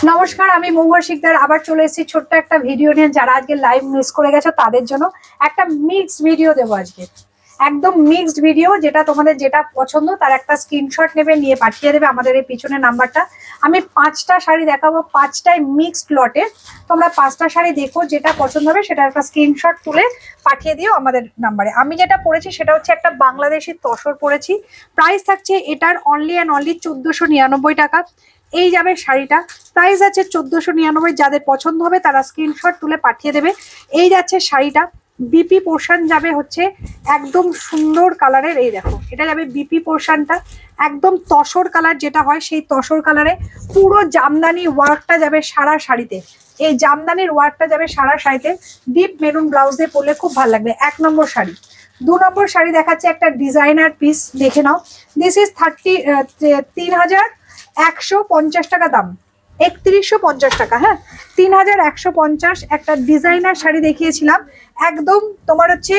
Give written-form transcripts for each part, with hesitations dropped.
নমস্কার, আমি মহুয়া শিকদার আবার চলে এসেছি ছোট্ট একটা ভিডিও নিয়ে। যারা আজকে লাইভ মিস করে গেছো তাদের জন্য একটা মিক্সড ভিডিও দেবো আজকে। একদম মিক্সড ভিডিও, যেটা তোমাদের যেটা পছন্দ তার একটা স্ক্রিনশট নেবে, নিয়ে পাঠিয়ে দেবে আমাদের এই পিছনের নাম্বারটা। আমি 5টা শাড়ি দেখাবো, 5টাই মিক্সড লটে। তোমরা 5টা শাড়ি দেখো, যেটা পছন্দ হবে সেটা একটা স্ক্রিনশট তুলে পাঠিয়ে দিও আমাদের নাম্বারে। আমি যেটা পরেছি সেটা হচ্ছে একটা বাংলাদেশি তসর পরেছি। প্রাইস থাকছে এটার অনলি অ্যান্ড অনলি 1499 টাকা। এই যাবে শাড়িটা, প্রাইস আছে 1499। যাদের পছন্দ হবে তারা স্ক্রিনশট তুলে পাঠিয়ে দেবে। এই যাচ্ছে শাড়িটা, বিপি পোর্শন যাবে হচ্ছে একদম সুন্দর কালারের। এই দেখো, এটা যাবে বিপি পোর্শনটা, একদম তসর কালার যেটা হয় সেই তসর কালারে। পুরো জামদানি ওয়ার্কটা যাবে সারা শাড়িতে। এই জামদানির ওয়ার্কটা যাবে সারা শাড়িতে। ডিপ মেরুন ব্লাউজ দিয়ে পরলে খুব ভালো লাগবে। 1 নম্বর শাড়ি। 2 নম্বর শাড়ি দেখাচ্ছে একটা ডিজাইনার পিস, দেখে নাও। দিস ইজ 3150 টাকা দাম, 3150 টাকা। হ্যাঁ, 3150। একটা ডিজাইনার শাড়ি দেখিয়েছিলাম, একদম তোমার হচ্ছে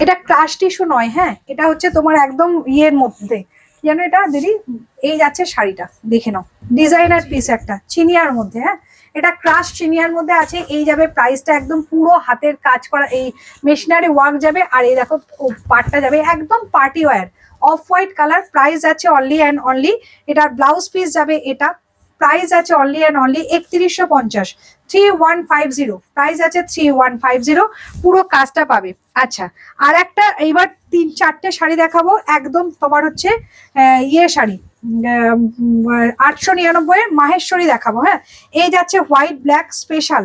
এটা ক্রাশ টিস্যু নয়। হ্যাঁ, এটা হচ্ছে তোমার একদম ইয়ের মধ্যে, যেন এটা দিদি। এই যাচ্ছে শাড়িটা, দেখে নাও। ডিজাইনার পিস একটা চিনিয়ার মধ্যে। হ্যাঁ, এটা ক্রাশ চিনিয়ার মধ্যে আছে। এই যাবে প্রাইসটা একদম পুরো হাতের কাজ করা, এই মেশিনারি ওয়ার্ক যাবে। আর এই দেখো পাটটা যাবে একদম party wear, off white colour. Price আছে অনলি অ্যান্ড অনলি, এটার ব্লাউজ পিস যাবে এটা। প্রাইস আছে অনলি অ্যান্ড অনলি 3150, 3150। প্রাইস আছে 3150, পুরো কাজটা পাবে। আচ্ছা, আর একটা এইবার 3-4টে শাড়ি দেখাবো, একদম তোমার হচ্ছে ইয়ে শাড়ি, 899 মাহেশ্বরী দেখাবো। হ্যাঁ, এই যাচ্ছে হোয়াইট ব্ল্যাক স্পেশাল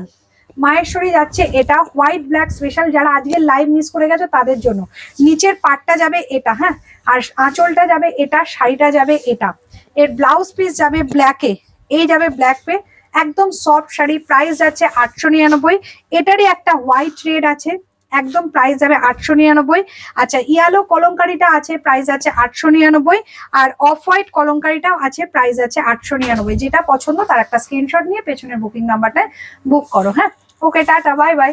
মাহেশ্বরী যাচ্ছে এটা, হোয়াইট ব্ল্যাক স্পেশাল। যারা আজকে লাইভ মিস করে গেছো তাদের জন্য। নিচের পাটটা যাবে এটা। হ্যাঁ, আর আঁচলটা যাবে এটা, শাড়িটা যাবে এটা। এর ব্লাউজ পিস যাবে ব্ল্যাকে, এই যাবে ব্ল্যাক পে, একদম সফট শাড়ি। প্রাইস যাচ্ছে 899। এটারই একটা হোয়াইট রেড আছে, একদম প্রাইস যাবে 899। আচ্ছা, ইয়ালো কলমকারিটা আছে, প্রাইস আছে 899। আর অফ হোয়াইট কলমকারিটাও আছে, প্রাইস আছে 899। যেটা পছন্দ তার একটা স্ক্রিনশট নিয়ে পেছনের বুকিং নাম্বারটায় বুক করো। হ্যাঁ, ওকে, টাটা, বাই বাই।